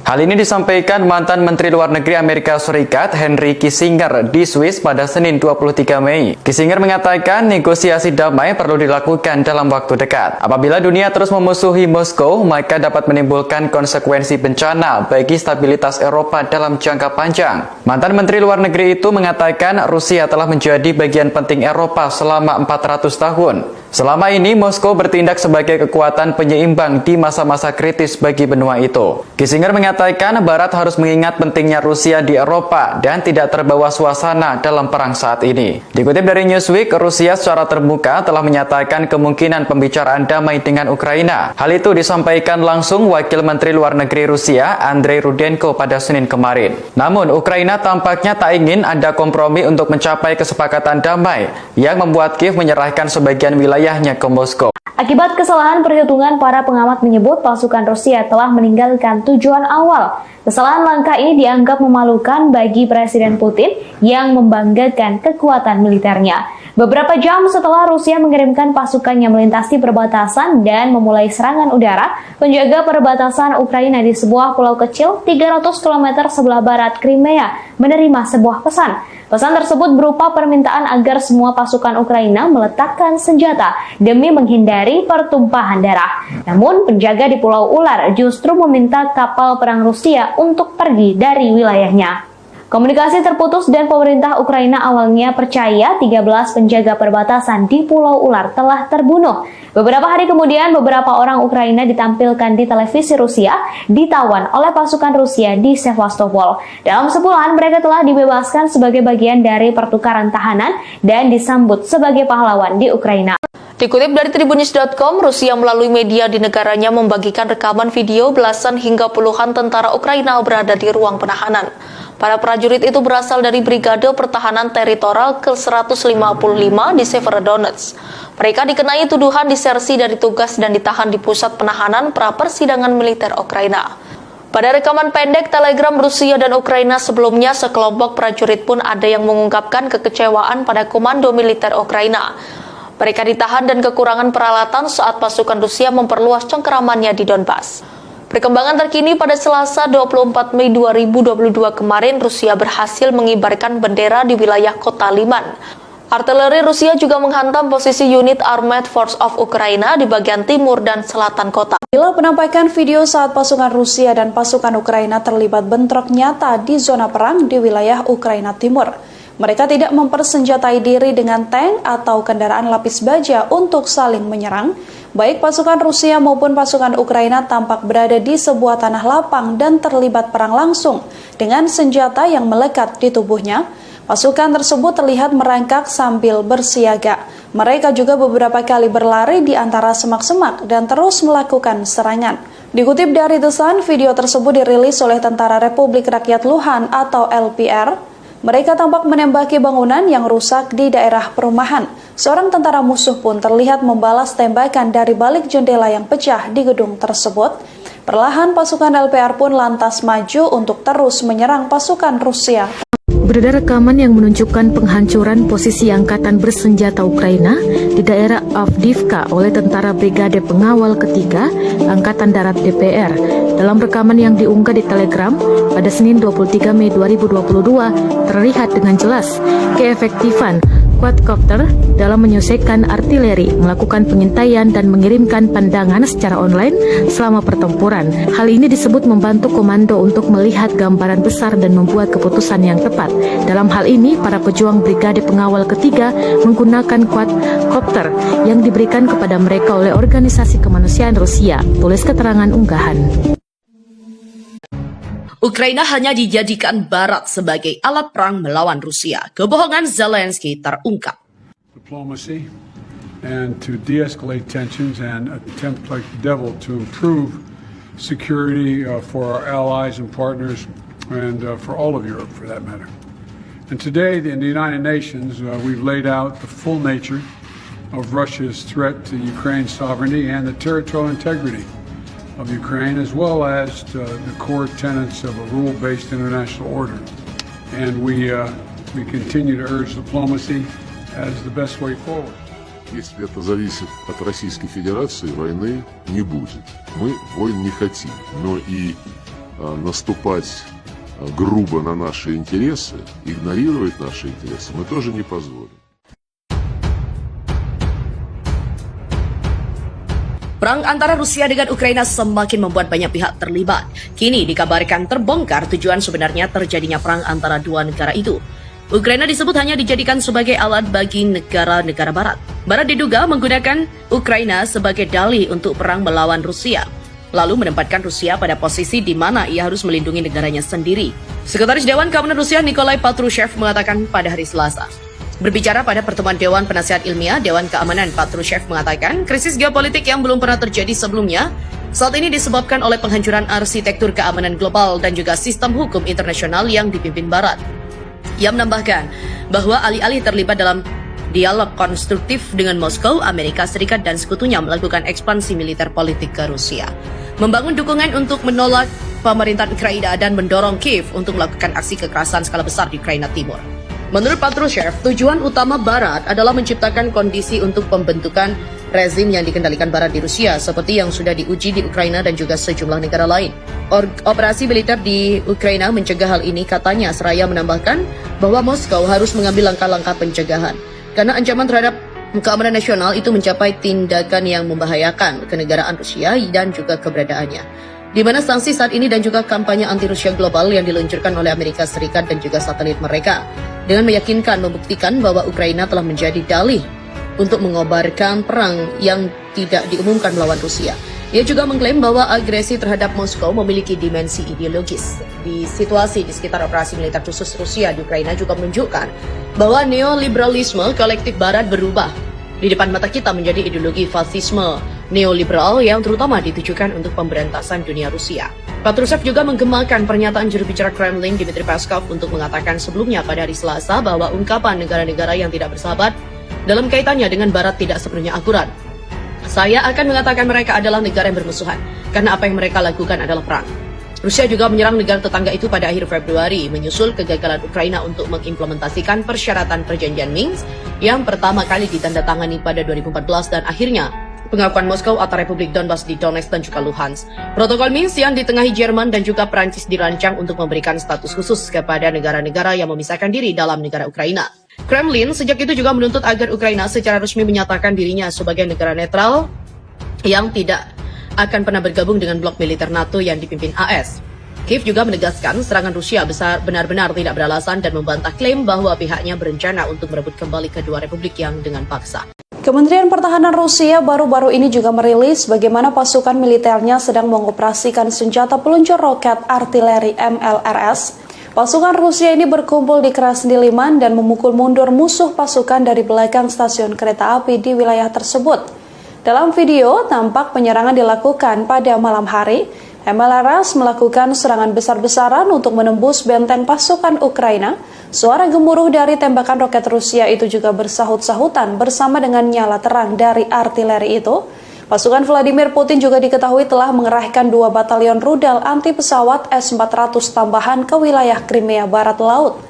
Hal ini disampaikan mantan Menteri Luar Negeri Amerika Serikat Henry Kissinger di Swiss pada Senin 23 Mei. Kissinger mengatakan negosiasi damai perlu dilakukan dalam waktu dekat. Apabila dunia terus memusuhi Moskow, maka dapat menimbulkan konsekuensi bencana bagi stabilitas Eropa dalam jangka panjang. Mantan Menteri Luar Negeri itu mengatakan Rusia telah menjadi bagian penting Eropa selama 400 tahun. Selama ini, Moskow bertindak sebagai kekuatan penyeimbang di masa-masa kritis bagi benua itu. Kissinger mengatakan Barat harus mengingat pentingnya Rusia di Eropa dan tidak terbawa suasana dalam perang saat ini. Dikutip dari Newsweek, Rusia secara terbuka telah menyatakan kemungkinan pembicaraan damai dengan Ukraina. Hal itu disampaikan langsung Wakil Menteri Luar Negeri Rusia, Andrei Rudenko pada Senin kemarin. Namun, Ukraina tampaknya tak ingin ada kompromi untuk mencapai kesepakatan damai yang membuat Kiev menyerahkan sebagian wilayahnya ke Moskow. Akibat kesalahan perhitungan, para pengamat menyebut pasukan Rusia telah meninggalkan tujuan awal. Kesalahan langkah ini dianggap memalukan bagi Presiden Putin yang membanggakan kekuatan militernya. Beberapa jam setelah Rusia mengirimkan pasukannya melintasi perbatasan dan memulai serangan udara, penjaga perbatasan Ukraina di sebuah pulau kecil 300 km sebelah barat Crimea menerima sebuah pesan. Pesan tersebut berupa permintaan agar semua pasukan Ukraina meletakkan senjata demi menghindari pertumpahan darah. Namun, penjaga di Pulau Ular justru meminta kapal perang Rusia untuk pergi dari wilayahnya. Komunikasi terputus dan pemerintah Ukraina awalnya percaya 13 penjaga perbatasan di Pulau Ular telah terbunuh. Beberapa hari kemudian, beberapa orang Ukraina ditampilkan di televisi Rusia ditawan oleh pasukan Rusia di Sevastopol. Dalam sebulan, mereka telah dibebaskan sebagai bagian dari pertukaran tahanan dan disambut sebagai pahlawan di Ukraina. Dikutip dari Tribunnews.com, Rusia melalui media di negaranya membagikan rekaman video belasan hingga puluhan tentara Ukraina berada di ruang penahanan. Para prajurit itu berasal dari Brigade Pertahanan Teritorial ke-155 di Severodonetsk. Mereka dikenai tuduhan disersi dari tugas dan ditahan di pusat penahanan pra-persidangan militer Ukraina. Pada rekaman pendek Telegram Rusia dan Ukraina sebelumnya, sekelompok prajurit pun ada yang mengungkapkan kekecewaan pada komando militer Ukraina. Mereka ditahan dan kekurangan peralatan saat pasukan Rusia memperluas cengkeramannya di Donbas. Perkembangan terkini pada Selasa 24 Mei 2022 kemarin, Rusia berhasil mengibarkan bendera di wilayah kota Liman. Artileri Rusia juga menghantam posisi unit Armed Force of Ukraina di bagian timur dan selatan kota. Inilah penampakan video saat pasukan Rusia dan pasukan Ukraina terlibat bentrok nyata di zona perang di wilayah Ukraina Timur. Mereka tidak mempersenjatai diri dengan tank atau kendaraan lapis baja untuk saling menyerang. Baik pasukan Rusia maupun pasukan Ukraina tampak berada di sebuah tanah lapang dan terlibat perang langsung dengan senjata yang melekat di tubuhnya. Pasukan tersebut terlihat merangkak sambil bersiaga. Mereka juga beberapa kali berlari di antara semak-semak dan terus melakukan serangan. Dikutip dari The Sun, video tersebut dirilis oleh Tentara Republik Rakyat Luhan atau LPR. Mereka tampak menembaki bangunan yang rusak di daerah perumahan. Seorang tentara musuh pun terlihat membalas tembakan dari balik jendela yang pecah di gedung tersebut. Perlahan pasukan LPR pun lantas maju untuk terus menyerang pasukan Rusia. Beredar rekaman yang menunjukkan penghancuran posisi angkatan bersenjata Ukraina di daerah Avdiivka oleh tentara Brigade Pengawal Ketiga Angkatan Darat DPR. Dalam rekaman yang diunggah di Telegram pada Senin 23 Mei 2022, terlihat dengan jelas keefektifan quadcopter dalam menyelesaikan artileri, melakukan pengintaian dan mengirimkan pandangan secara online selama pertempuran. Hal ini disebut membantu komando untuk melihat gambaran besar dan membuat keputusan yang tepat. Dalam hal ini, para pejuang Brigade Pengawal Ketiga menggunakan quadcopter yang diberikan kepada mereka oleh organisasi kemanusiaan Rusia, tulis keterangan unggahan. Ukraina hanya dijadikan Barat sebagai alat perang melawan Rusia. Kebohongan Zelensky terungkap. Diplomacy and to de-escalate tensions and attempt like the devil to improve security for our allies and partners and for all of Europe for that matter. And today in the United Nations we've laid out the full nature of Russia's threat to Ukraine's sovereignty and the territorial integrity of Ukraine, as well as the core tenets of a rule-based international order. And we continue to urge diplomacy as the best way forward. Если это зависит от Российской Федерации, войны не будет. Мы войн не хотим, но и наступать грубо на наши интересы, игнорировать наши интересы мы тоже не позволим. Perang antara Rusia dengan Ukraina semakin membuat banyak pihak terlibat. Kini dikabarkan terbongkar tujuan sebenarnya terjadinya perang antara dua negara itu. Ukraina disebut hanya dijadikan sebagai alat bagi negara-negara Barat. Barat diduga menggunakan Ukraina sebagai dalih untuk perang melawan Rusia, lalu menempatkan Rusia pada posisi di mana ia harus melindungi negaranya sendiri. Sekretaris Dewan Keamanan Rusia Nikolai Patrushev mengatakan pada hari Selasa. Berbicara pada pertemuan Dewan Penasihat Ilmiah Dewan Keamanan, Patrushev mengatakan krisis geopolitik yang belum pernah terjadi sebelumnya saat ini disebabkan oleh penghancuran arsitektur keamanan global dan juga sistem hukum internasional yang dipimpin Barat. Ia menambahkan bahwa alih-alih terlibat dalam dialog konstruktif dengan Moskow, Amerika Serikat dan sekutunya melakukan ekspansi militer politik ke Rusia, membangun dukungan untuk menolak pemerintahan Ukraina dan mendorong Kiev untuk melakukan aksi kekerasan skala besar di Ukraina Timur. Menurut Patrushev, tujuan utama Barat adalah menciptakan kondisi untuk pembentukan rezim yang dikendalikan Barat di Rusia seperti yang sudah diuji di Ukraina dan juga sejumlah negara lain. Operasi militer di Ukraina mencegah hal ini, katanya, seraya menambahkan bahwa Moskow harus mengambil langkah-langkah pencegahan karena ancaman terhadap keamanan nasional itu mencapai tindakan yang membahayakan kenegaraan Rusia dan juga keberadaannya, di mana sanksi saat ini dan juga kampanye anti-Rusia global yang diluncurkan oleh Amerika Serikat dan juga satelit mereka dengan meyakinkan membuktikan bahwa Ukraina telah menjadi dalih untuk mengobarkan perang yang tidak diumumkan melawan Rusia. Ia juga mengklaim bahwa agresi terhadap Moskow memiliki dimensi ideologis. Di situasi di sekitar operasi militer khusus Rusia di Ukraina juga menunjukkan bahwa neoliberalisme kolektif Barat berubah di depan mata kita menjadi ideologi fasisme neoliberal yang terutama ditujukan untuk pemberantasan dunia Rusia. Patrushev juga menggemakan pernyataan juru bicara Kremlin Dmitry Peskov untuk mengatakan sebelumnya pada hari Selasa bahwa ungkapan negara-negara yang tidak bersahabat dalam kaitannya dengan Barat tidak sepenuhnya akurat. Saya akan mengatakan mereka adalah negara yang bermusuhan karena apa yang mereka lakukan adalah perang. Rusia juga menyerang negara tetangga itu pada akhir Februari menyusul kegagalan Ukraina untuk mengimplementasikan persyaratan perjanjian Minsk yang pertama kali ditandatangani pada 2014 dan akhirnya pengakuan Moskow atas Republik Donbas di Donetsk dan juga Luhansk. Protokol Minsk yang ditengahi Jerman dan juga Prancis dirancang untuk memberikan status khusus kepada negara-negara yang memisahkan diri dalam negara Ukraina. Kremlin sejak itu juga menuntut agar Ukraina secara resmi menyatakan dirinya sebagai negara netral yang tidak akan pernah bergabung dengan blok militer NATO yang dipimpin AS. Kiev juga menegaskan serangan Rusia benar-benar tidak beralasan dan membantah klaim bahwa pihaknya berencana untuk merebut kembali kedua republik yang dengan paksa. Kementerian Pertahanan Rusia baru-baru ini juga merilis bagaimana pasukan militernya sedang mengoperasikan senjata peluncur roket artileri MLRS. Pasukan Rusia ini berkumpul di Krasniliman dan memukul mundur musuh pasukan dari belakang stasiun kereta api di wilayah tersebut. Dalam video, tampak penyerangan dilakukan pada malam hari. MLRS melakukan serangan besar-besaran untuk menembus benteng pasukan Ukraina. Suara gemuruh dari tembakan roket Rusia itu juga bersahut-sahutan bersama dengan nyala terang dari artileri itu. Pasukan Vladimir Putin juga diketahui telah mengerahkan 2 batalion rudal anti pesawat S-400 tambahan ke wilayah Crimea Barat Laut.